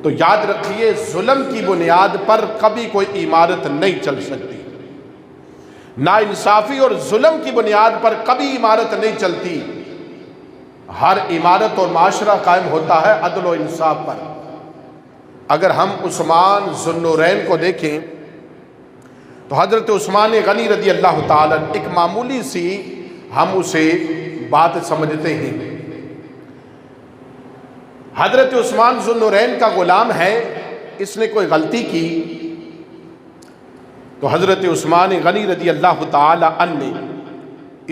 تو یاد رکھیے ظلم کی بنیاد پر کبھی کوئی عمارت نہیں چل سکتی، ناانصافی اور ظلم کی بنیاد پر کبھی عمارت نہیں چلتی۔ ہر عمارت اور معاشرہ قائم ہوتا ہے عدل و انصاف پر۔ اگر ہم عثمان ذو النورین کو دیکھیں تو حضرت عثمان غنی رضی اللہ تعالیٰ ایک معمولی سی ہم اسے بات سمجھتے ہیں۔ حضرت عثمان ذو النورین کا غلام ہے، اس نے کوئی غلطی کی تو حضرت عثمان غنی رضی اللہ تعالیٰ عنہ نے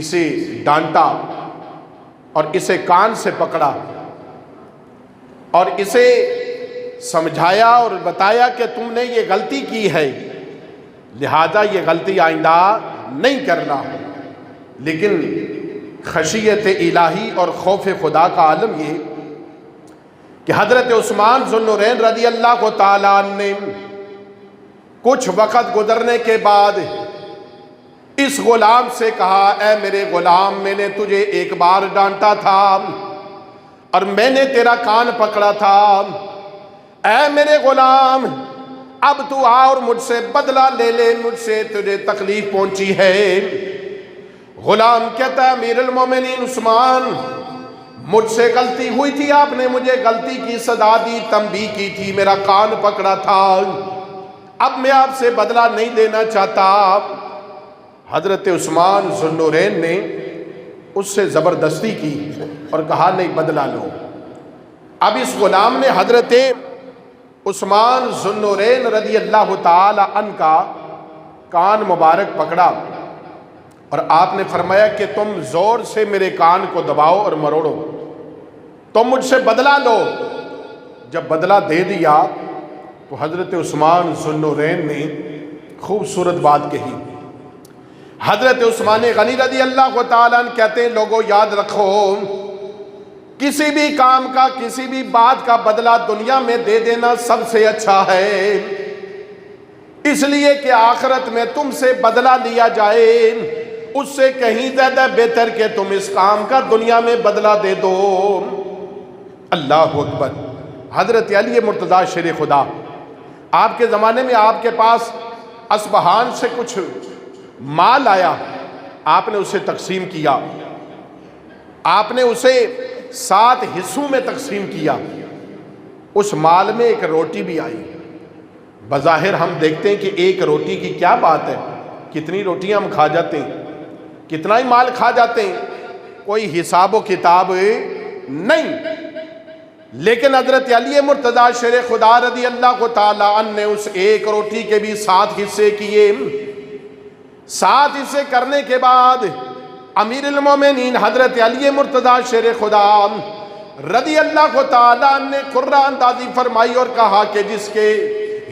اسے ڈانٹا اور اسے کان سے پکڑا اور اسے سمجھایا اور بتایا کہ تم نے یہ غلطی کی ہے، لہذا یہ غلطی آئندہ نہیں کرنا ہو۔ لیکن خشیت الہی اور خوف خدا کا عالم یہ کہ حضرت عثمان ذو النورین رضی اللہ تعالیٰ عنہ نے کچھ وقت گزرنے کے بعد اس غلام سے کہا، اے میرے غلام، میں نے تجھے ایک بار ڈانٹا تھا اور میں نے تیرا کان پکڑا تھا، اے میرے غلام اب تو آ اور مجھ سے بدلہ لے لے، مجھ سے تجھے تکلیف پہنچی ہے۔ غلام کہتا ہے، امیر المومنین عثمان، مجھ سے غلطی ہوئی تھی، آپ نے مجھے غلطی کی سزا دی، تنبیہ کی تھی، میرا کان پکڑا تھا، اب میں آپ سے بدلہ نہیں لینا چاہتا۔ حضرت عثمان ذو النورین نے اس سے زبردستی کی اور کہا نہیں، بدلہ لو۔ اب اس غلام نے حضرت عثمان ذو النورین رضی اللہ تعالی عنہ کا کان مبارک پکڑا اور آپ نے فرمایا کہ تم زور سے میرے کان کو دباؤ اور مروڑو، تم مجھ سے بدلہ لو۔ جب بدلہ دے دیا تو حضرت عثمان ذو النورین نے خوبصورت بات کہی۔ حضرت عثمان غنی رضی اللہ تعالیٰ عنہ کہتے ہیں، لوگوں یاد رکھو، کسی بھی کام کا، کسی بھی بات کا بدلہ دنیا میں دے دینا سب سے اچھا ہے، اس لیے کہ آخرت میں تم سے بدلہ لیا جائے اس سے کہیں زیادہ بہتر کہ تم اس کام کا دنیا میں بدلہ دے دو۔ اللہ اکبر۔ حضرت علی مرتضیٰ شیر خدا، آپ کے زمانے میں آپ کے پاس اصبہان سے کچھ مال آیا، آپ نے اسے تقسیم کیا، آپ نے اسے 7 حصوں میں تقسیم کیا۔ اس مال میں ایک روٹی بھی آئی۔ بظاہر ہم دیکھتے ہیں کہ ایک روٹی کی کیا بات ہے، کتنی روٹیاں ہم کھا جاتے ہیں، کتنا ہی مال کھا جاتے ہیں، کوئی حساب و کتاب نہیں۔ لیکن حضرت علی مرتضیٰ شیر خدا رضی اللہ تعالی عنہ نے اس ایک روٹی کے بھی 7 حصے کیے۔ 7 حصے کرنے کے بعد امیر المومنین حضرت علی مرتضیٰ شیر خدا رضی اللہ تعالی عنہ نے قرہ اندازی فرمائی اور کہا کہ جس کے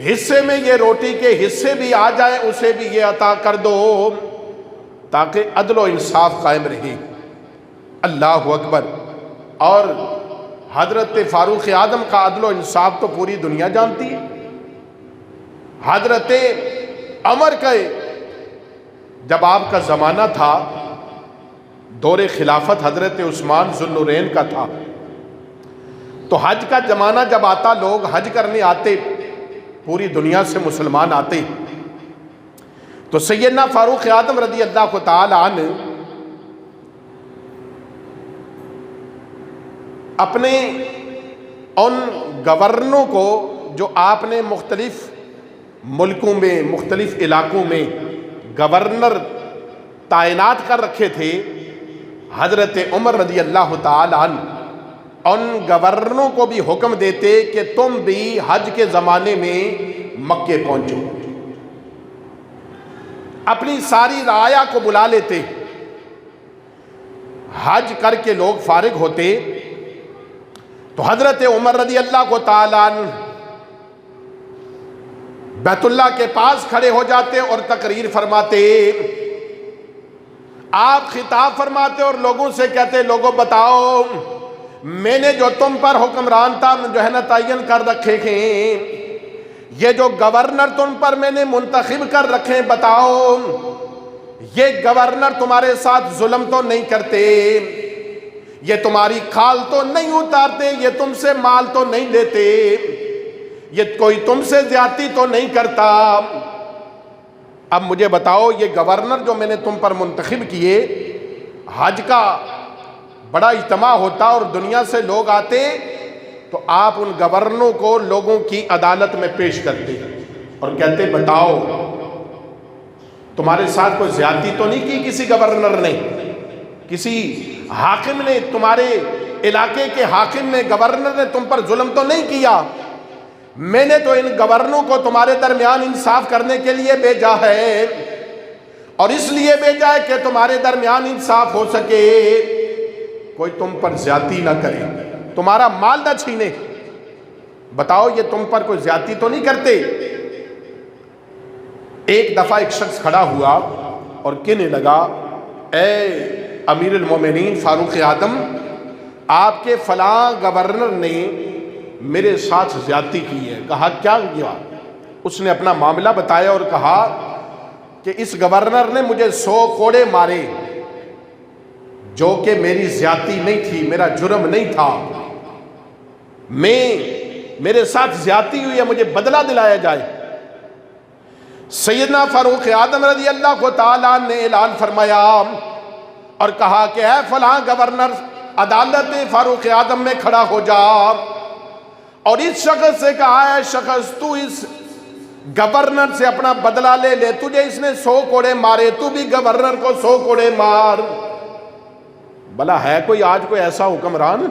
حصے میں یہ روٹی کے حصے بھی آ جائے اسے بھی یہ عطا کر دو تاکہ عدل و انصاف قائم رہے۔ اللہ اکبر۔ اور حضرت فاروق اعظم کا عدل و انصاف تو پوری دنیا جانتی ہے۔ حضرت عمر کا جب آپ کا زمانہ تھا، دور خلافت حضرت عثمان ذو النورین کا تھا، تو حج کا زمانہ جب آتا، لوگ حج کرنے آتے، پوری دنیا سے مسلمان آتے، تو سیدنا فاروق اعظم رضی اللہ تعالی عنہ اپنے ان گورنروں کو جو آپ نے مختلف ملکوں میں، مختلف علاقوں میں گورنر تعینات کر رکھے تھے، حضرت عمر رضی اللہ تعالی عنہ ان گورنروں کو بھی حکم دیتے کہ تم بھی حج کے زمانے میں مکے پہنچو، اپنی ساری رعایا کو بلا لیتے، حج کر کے لوگ فارغ ہوتے تو حضرت عمر رضی اللہ تعالی عنہ بیت اللہ کے پاس کھڑے ہو جاتے اور تقریر فرماتے، آپ خطاب فرماتے اور لوگوں سے کہتے، لوگوں بتاؤ میں نے جو تم پر حکمران تھا جو ہے نا تعین کر رکھے ہیں، یہ جو گورنر تم پر میں نے منتخب کر رکھے، بتاؤ یہ گورنر تمہارے ساتھ ظلم تو نہیں کرتے، یہ تمہاری کھال تو نہیں اتارتے، یہ تم سے مال تو نہیں لیتے، یہ کوئی تم سے زیادتی تو نہیں کرتا۔ اب مجھے بتاؤ، یہ گورنر جو میں نے تم پر منتخب کیے، حج کا بڑا اجتماع ہوتا اور دنیا سے لوگ آتے تو آپ ان گورنروں کو لوگوں کی عدالت میں پیش کرتے اور کہتے بتاؤ تمہارے ساتھ کوئی زیادتی تو نہیں کی کسی گورنر نے، کسی حاکم نے، تمہارے علاقے کے حاکم نے، گورنر نے تم پر ظلم تو نہیں کیا؟ میں نے تو ان گورنروں کو تمہارے درمیان انصاف کرنے کے لیے بھیجا ہے، اور اس لیے بھیجا ہے کہ تمہارے درمیان انصاف ہو سکے، کوئی تم پر زیادتی نہ کرے، تمہارا مال نہ چھینے۔ بتاؤ یہ تم پر کوئی زیادتی تو نہیں کرتے؟ ایک دفعہ ایک شخص کھڑا ہوا اور کہنے لگا، اے امیر المومنین فاروق اعظم، آپ کے فلاں گورنر نے میرے ساتھ زیادتی کی ہے۔ کہا کیا کیا؟ اس نے اپنا معاملہ بتایا اور کہا کہ اس گورنر نے مجھے 100 کوڑے مارے، جو کہ میری زیادتی نہیں تھی، میرا جرم نہیں تھا، میرے ساتھ زیادتی ہوئی ہے، مجھے بدلہ دلایا جائے۔ سیدنا فاروق اعظم رضی اللہ تعالیٰ عنہ نے اعلان فرمایا اور کہا کہ اے فلاں گورنر، عدالت فاروق اعظم میں کھڑا ہو جا، اور اس شخص سے کہا ہے شخص تو اس گورنر سے اپنا بدلہ لے لے، تجھے اس نے 100 کوڑے مارے، تو بھی گورنر کو 100 کوڑے مار۔ بھلا ہے کوئی آج کوئی ایسا حکمران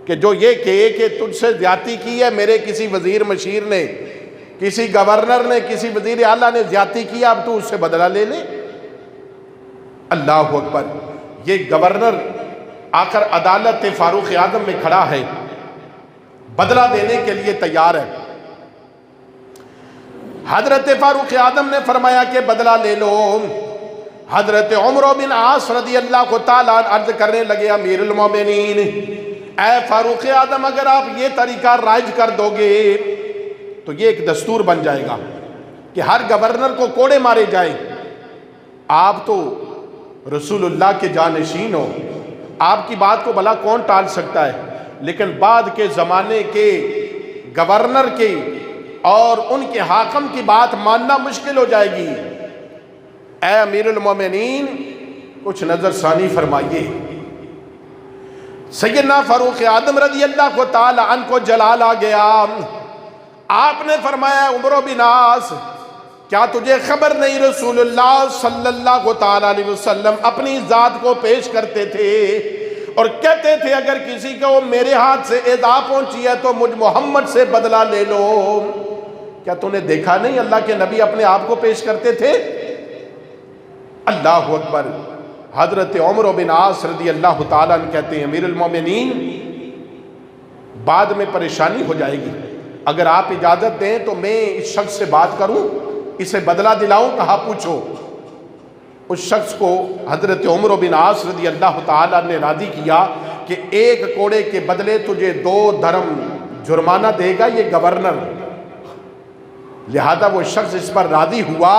کہ جو یہ کہے کہ تجھ سے زیادتی کی ہے، میرے کسی وزیر مشیر نے، کسی گورنر نے، کسی وزیر اعلیٰ نے زیادتی کیا، اب تو اس سے بدلہ لے لے؟ اللہ اکبر! یہ گورنر آ کر عدالت فاروق اعظم میں کھڑا ہے، بدلہ دینے کے لیے تیار ہے۔ حضرت فاروق اعظم نے فرمایا کہ بدلہ لے لو۔ حضرت عمر بن عاص رضی اللہ تعالیٰ عرض کرنے لگے، امیر المومنین، اے فاروق اعظم، اگر آپ یہ طریقہ رائج کر دو گے تو یہ ایک دستور بن جائے گا کہ ہر گورنر کو کوڑے مارے جائیں۔ آپ تو رسول اللہ کے جانشین ہو، آپ کی بات کو بھلا کون ٹال سکتا ہے؟ لیکن بعد کے زمانے کے گورنر کے اور ان کے حاکم کی بات ماننا مشکل ہو جائے گی۔ اے امیر المومنین، کچھ نظر ثانی فرمائیے۔ سیدنا فاروق اعظم رضی اللہ تعالی عنہ کو جلال آ گیا۔ آپ نے فرمایا، عمر بن عاص، کیا تجھے خبر نہیں رسول اللہ صلی اللہ تعالی علیہ وسلم اپنی ذات کو پیش کرتے تھے اور کہتے تھے اگر کسی کو میرے ہاتھ سے ایذا پہنچی ہے تو مجھ محمد سے بدلہ لے لو؟ کیا تو نے دیکھا نہیں اللہ کے نبی اپنے آپ کو پیش کرتے تھے؟ اللہ اکبر! حضرت عمر بن عاص رضی اللہ تعالیٰ عنہ کہتے ہیں، امیر المومنین، بعد میں پریشانی ہو جائے گی، اگر آپ اجازت دیں تو میں اس شخص سے بات کروں، اسے بدلہ دلاؤں؟ کہا پوچھو۔ اس شخص کو حضرت عمر بن عاص رضی اللہ تعالیٰ نے راضی کیا کہ 1 کوڑے کے بدلے تجھے 2 درم جرمانہ دے گا یہ گورنر۔ لہذا وہ شخص اس پر راضی ہوا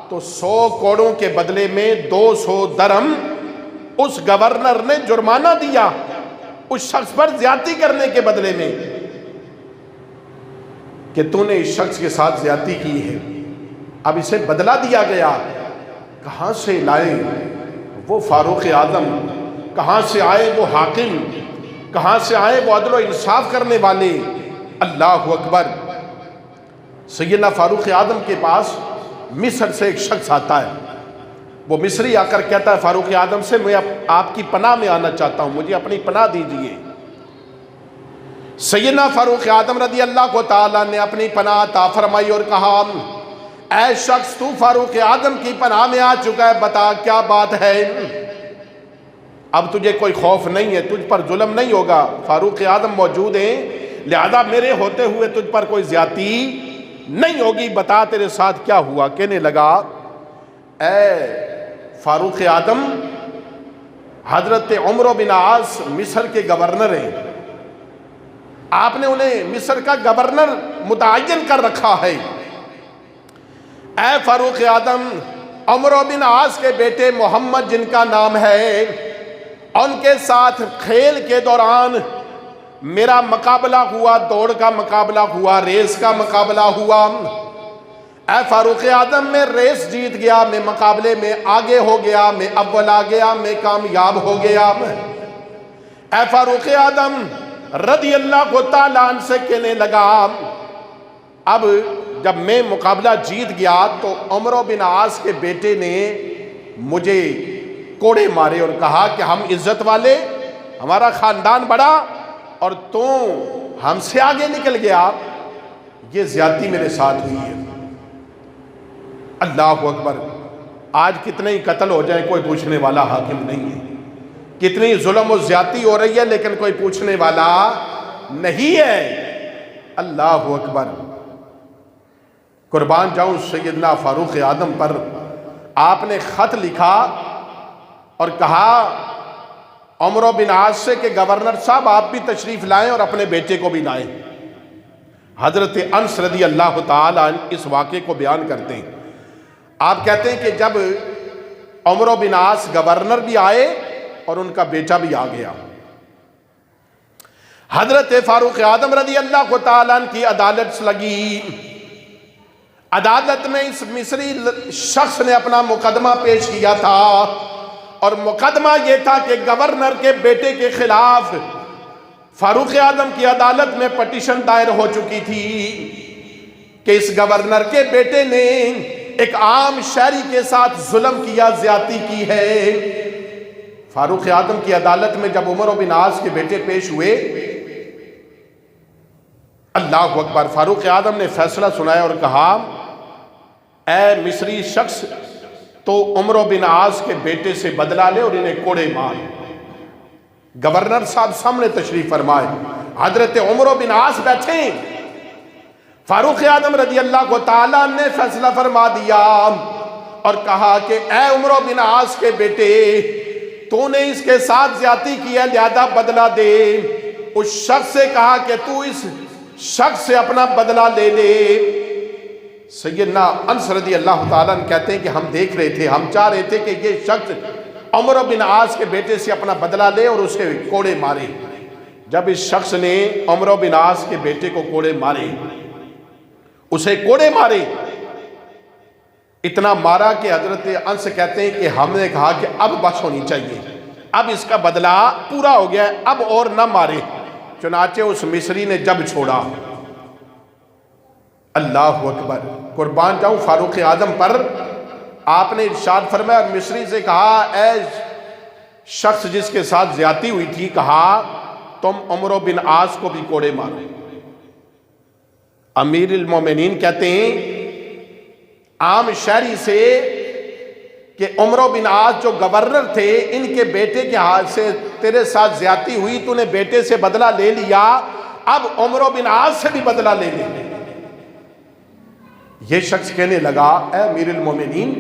تو 100 کوڑوں کے بدلے میں 200 درم اس گورنر نے جرمانہ دیا اس شخص پر زیادتی کرنے کے بدلے میں کہ تو نے اس شخص کے ساتھ زیادتی کی ہے، اب اسے بدلہ دیا گیا۔ کہاں سے لائے وہ فاروق اعظم، کہاں سے آئے وہ حاکم، کہاں سے آئے وہ عدل و انصاف کرنے والے؟ اللہ اکبر! سیدنا فاروق اعظم کے پاس مصر سے ایک شخص آتا ہے، وہ مصری آ کر کہتا ہے فاروق اعظم سے، میں آپ کی پناہ میں آنا چاہتا ہوں، مجھے اپنی پناہ دیجئے۔ سیدنا فاروق اعظم رضی اللہ تعالیٰ نے اپنی پناہ عطا فرمائی اور کہا، اے شخص تو فاروق اعظم کی پناہ میں آ چکا ہے، بتا کیا بات ہے؟ اب تجھے کوئی خوف نہیں ہے، تجھ پر ظلم نہیں ہوگا، فاروق اعظم موجود ہیں، لہذا میرے ہوتے ہوئے تجھ پر کوئی زیادتی نہیں ہوگی، بتا تیرے ساتھ کیا ہوا؟ کہنے لگا، اے فاروق اعظم، حضرت عمر بن عاص مصر کے گورنر ہیں، آپ نے انہیں مصر کا گورنر متعین کر رکھا ہے۔ اے فاروق اعظم، عمر بن عاص کے بیٹے محمد جن کا نام ہے، ان کے ساتھ کھیل کے دوران میرا مقابلہ ہوا، دوڑ کا مقابلہ ہوا، ریس کا مقابلہ ہوا، اے فاروق اعظم میں ریس جیت گیا، میں مقابلے میں آگے ہو گیا، میں اول آ گیا، میں کامیاب ہو گیا۔ اے فاروق اعظم رضی اللہ تعالیٰ عنہ سے کہنے لگا، اب جب میں مقابلہ جیت گیا تو عمرو بن عاص کے بیٹے نے مجھے کوڑے مارے اور کہا کہ ہم عزت والے، ہمارا خاندان بڑا، اور تو ہم سے آگے نکل گیا، یہ زیادتی میرے ساتھ ہوئی ہے۔ اللہ اکبر۔ آج کتنے ہی قتل ہو جائیں کوئی پوچھنے والا حاکم نہیں ہے، کتنی ظلم و زیادتی ہو رہی ہے لیکن کوئی پوچھنے والا نہیں ہے۔ اللہ اکبر۔ قربان جاؤں سیدنا فاروق اعظم پر آپ نے خط لکھا اور کہا عمرو بن عاص سے کہ گورنر صاحب آپ بھی تشریف لائیں اور اپنے بیٹے کو بھی لائیں۔ حضرت انس رضی اللہ تعالیٰ عنہ اس واقعے کو بیان کرتے ہیں۔ آپ کہتے ہیں کہ جب عمرو بن عاص گورنر بھی آئے اور ان کا بیٹا بھی آ گیا، حضرت فاروق اعظم رضی اللہ تعالیٰ عنہ کی عدالت لگی۔ عدالت میں اس مصری شخص نے اپنا مقدمہ پیش کیا تھا، اور مقدمہ یہ تھا کہ گورنر کے بیٹے کے خلاف فاروق اعظم کی عدالت میں پٹیشن دائر ہو چکی تھی کہ اس گورنر کے بیٹے نے ایک عام شہری کے ساتھ ظلم کیا، زیادتی کی ہے۔ فاروق اعظم کی عدالت میں جب عمرو بن عاص کے بیٹے پیش ہوئے، اللہ اکبر، فاروق اعظم نے فیصلہ سنایا اور کہا اے مصری شخص، تو عمرو بن عاص کے بیٹے سے بدلہ لے اور انہیں کوڑے مار۔ گورنر صاحب سامنے تشریف فرمائے، حضرت عمرو بن عاص بیٹھے، فاروق اعظم رضی اللہ تعالیٰ نے فیصلہ فرما دیا اور کہا کہ اے عمرو بن عاص کے بیٹے، تو نے اس کے ساتھ زیادتی کی ہے، لہذا بدلہ دے۔ اس شخص سے کہا کہ تو اس شخص سے اپنا بدلہ لے لے۔ سیدنا انس رضی اللہ تعالیٰ عنہ کہتے ہیں کہ ہم دیکھ رہے تھے، ہم چاہ رہے تھے کہ یہ شخص عمرو بن عاص کے بیٹے سے اپنا بدلہ لے اور اسے کوڑے مارے۔ جب اس شخص نے عمرو بن عاص کے بیٹے کو کوڑے مارے، اسے کوڑے مارے، اتنا مارا کہ حضرت انس کہتے ہیں کہ ہم نے کہا کہ اب بس ہونی چاہیے، اب اس کا بدلہ پورا ہو گیا ہے، اب اور نہ مارے۔ چنانچہ اس مصری نے جب چھوڑا۔ اللہ اکبر۔ قربان جاؤں فاروق اعظم پر آپ نے ارشاد فرمایا اور مصری سے کہا اے شخص جس کے ساتھ زیادتی ہوئی تھی، کہا تم عمرو بن عاص کو بھی کوڑے مارو۔ امیر المومنین کہتے ہیں عام شہری سے کہ عمرو بن عاص جو گورنر تھے، ان کے بیٹے کے ہاتھ سے تیرے ساتھ زیادتی ہوئی، تو نے بیٹے سے بدلہ لے لیا، اب عمرو بن عاص سے بھی بدلہ لے لے۔ یہ شخص کہنے لگا اے امیر المومنین،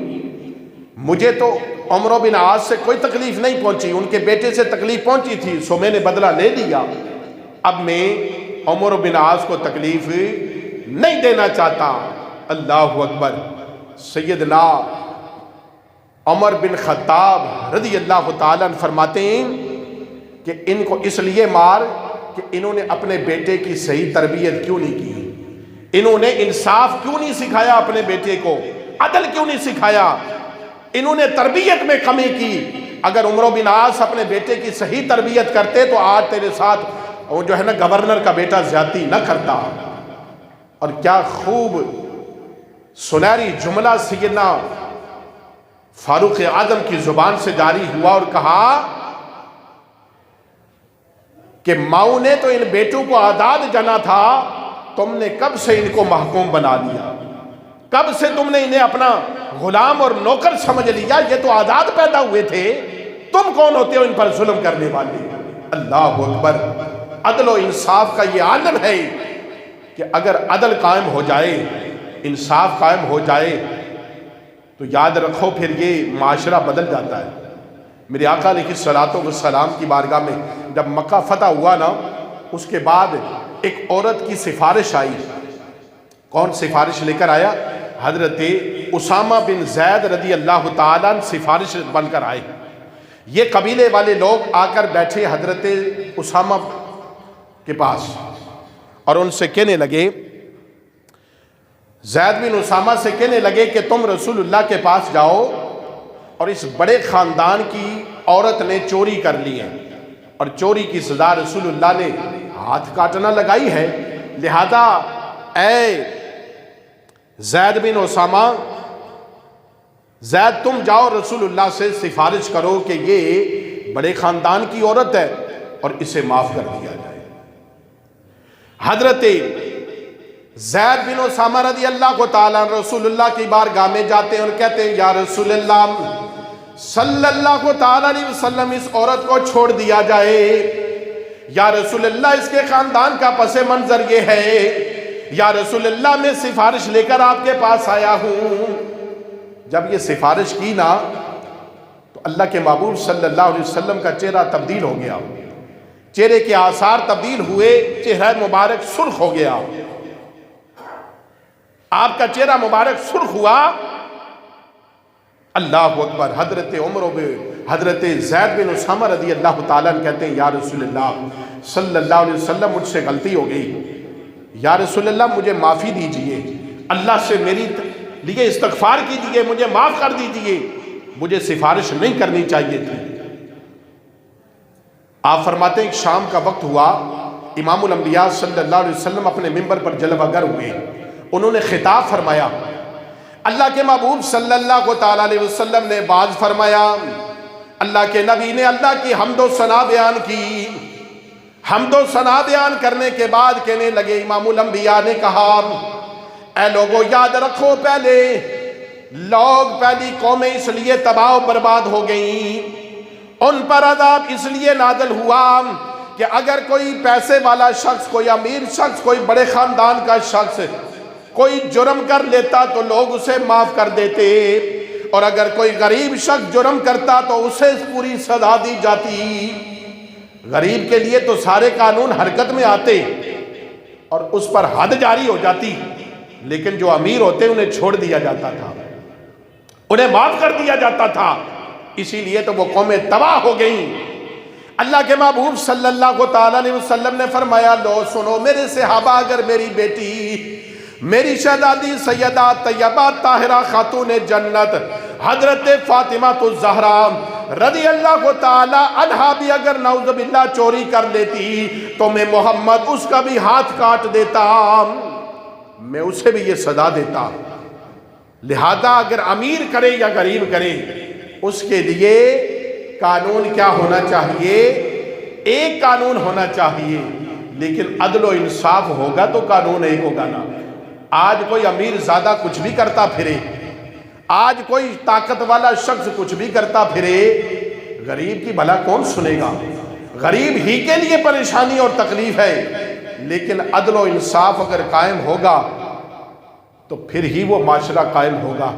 مجھے تو عمرو بن عاص سے کوئی تکلیف نہیں پہنچی، ان کے بیٹے سے تکلیف پہنچی تھی، سو میں نے بدلہ لے لیا، اب میں عمرو بن عاص کو تکلیف نہیں دینا چاہتا۔ اللہ اکبر۔ سیدنا عمر بن خطاب رضی اللہ تعالیٰ عنہ فرماتے ہیں کہ ان کو اس لیے مار کہ انہوں نے اپنے بیٹے کی صحیح تربیت کیوں نہیں کی، انہوں نے انصاف کیوں نہیں سکھایا اپنے بیٹے کو، عدل کیوں نہیں سکھایا، انہوں نے تربیت میں کمی کی۔ اگر عمرو بن عاص اپنے بیٹے کی صحیح تربیت کرتے تو آج تیرے ساتھ وہ جو ہے نا گورنر کا بیٹا زیادتی نہ کرتا۔ اور کیا خوب سنہری جملہ سیدنا فاروق اعظم کی زبان سے جاری ہوا اور کہا کہ ماؤں نے تو ان بیٹوں کو آزاد جانا تھا، تم نے کب سے ان کو محکوم بنا لیا، کب سے تم نے انہیں اپنا غلام اور نوکر سمجھ لیا، یہ تو آزاد پیدا ہوئے تھے، تم کون ہوتے ہو ان پر ظلم کرنے والے۔ اللہ اکبر۔ عدل و انصاف کا یہ عالم ہے کہ اگر عدل قائم ہو جائے، انصاف قائم ہو جائے تو یاد رکھو پھر یہ معاشرہ بدل جاتا ہے۔ میرے آقا علیہ الصلوۃ والسلام کی بارگاہ میں جب مکہ فتح ہوا نا، اس کے بعد ایک عورت کی سفارش آئی۔ کون سفارش لے کر آیا؟ حضرت اسامہ بن زید رضی اللہ تعالیٰ عنہ سفارش بن کر آئے۔ یہ قبیلے والے لوگ آ کر بیٹھے، حضرت اسامہ کے پاس اور ان سے کہنے لگے، زید بن اسامہ سے کہنے لگے کہ تم رسول اللہ کے پاس جاؤ اور اس بڑے خاندان کی عورت نے چوری کر لی ہے اور چوری کی سزا رسول اللہ نے ہاتھ کاٹنا لگائی ہے، لہذا اے زید بن اسامہ، زید تم جاؤ رسول اللہ سے سفارش کرو کہ یہ بڑے خاندان کی عورت ہے اور اسے معاف کر دیا جائے۔ حضرت زید بن اسامہ رضی اللہ تعالیٰ رسول اللہ کی بارگاہ میں جاتے ہیں اور کہتے ہیں یا رسول اللہ صلی اللہ تعالیٰ علیہ وسلم، اس عورت کو چھوڑ دیا جائے، یا رسول اللہ اس کے خاندان کا پس منظر یہ ہے، یا رسول اللہ میں سفارش لے کر آپ کے پاس آیا ہوں۔ جب یہ سفارش کی نا تو اللہ کے محبوب صلی اللہ علیہ وسلم کا چہرہ تبدیل ہو گیا، چہرے کے آثار تبدیل ہوئے، چہرہ مبارک سرخ ہو گیا، آپ کا چہرہ مبارک سرخ ہوا۔ اللہ اکبر۔ حضرت زید بن اسامہ رضی اللہ تعالیٰ عنہ کہتے ہیں یا رسول اللہ صلی اللہ علیہ وسلم، مجھ سے غلطی ہو گئی، یا رسول اللہ مجھے معافی دیجئے، اللہ سے میری لیے استغفار کیجئے، مجھے معاف کر دیجئے، مجھے سفارش نہیں کرنی چاہیے تھی۔ آپ فرماتے ہیں کہ شام کا وقت ہوا، امام الانبیاء صلی اللہ علیہ وسلم اپنے منبر پر جلوہ گر ہوئے، انہوں نے خطاب فرمایا، اللہ کے محبوب صلی اللہ تعالیٰ علیہ وسلم نے باز فرمایا، اللہ کے نبی نے اللہ کی حمد و ثنا بیان کی، حمد و ثنا بیان کرنے کے بعد کہنے لگے، امام الانبیاء نے کہا اے لوگوں یاد رکھو، پہلی قومیں اس لیے تباہ و برباد ہو گئیں، ان پر عذاب اس لیے نازل ہوا کہ اگر کوئی پیسے والا شخص، کوئی امیر شخص، کوئی بڑے خاندان کا شخص کوئی جرم کر لیتا تو لوگ اسے معاف کر دیتے، اور اگر کوئی غریب شخص جرم کرتا تو اسے پوری سزا دی جاتی۔ غریب کے لیے تو سارے قانون حرکت میں آتے اور اس پر حد جاری ہو جاتی، لیکن جو امیر ہوتے انہیں چھوڑ دیا جاتا تھا، انہیں معاف کر دیا جاتا تھا، اسی لیے تو وہ قومیں تباہ ہو گئیں۔ اللہ کے محبوب صلی اللہ تعالیٰ علیہ وسلم نے فرمایا، لو سنو میرے صحابہ، اگر میری بیٹی، میری شہزادی سیدہ طیبہ طاہرہ خاتون جنت حضرت فاطمہ الزہرا رضی اللہ تعالی عنہا بھی اگر نعوذ باللہ چوری کر لیتی تو میں محمد اس کا بھی ہاتھ کاٹ دیتا، میں اسے بھی یہ سزا دیتا۔ لہذا اگر امیر کرے یا غریب کرے، اس کے لیے قانون کیا ہونا چاہیے؟ ایک قانون ہونا چاہیے، لیکن عدل و انصاف ہوگا تو قانون ایک ہوگا نا۔ آج کوئی امیر زیادہ کچھ بھی کرتا پھرے، آج کوئی طاقت والا شخص کچھ بھی کرتا پھرے، غریب کی بھلا کون سنے گا؟ غریب ہی کے لیے پریشانی اور تکلیف ہے، لیکن عدل و انصاف اگر قائم ہوگا تو پھر ہی وہ معاشرہ قائم ہوگا۔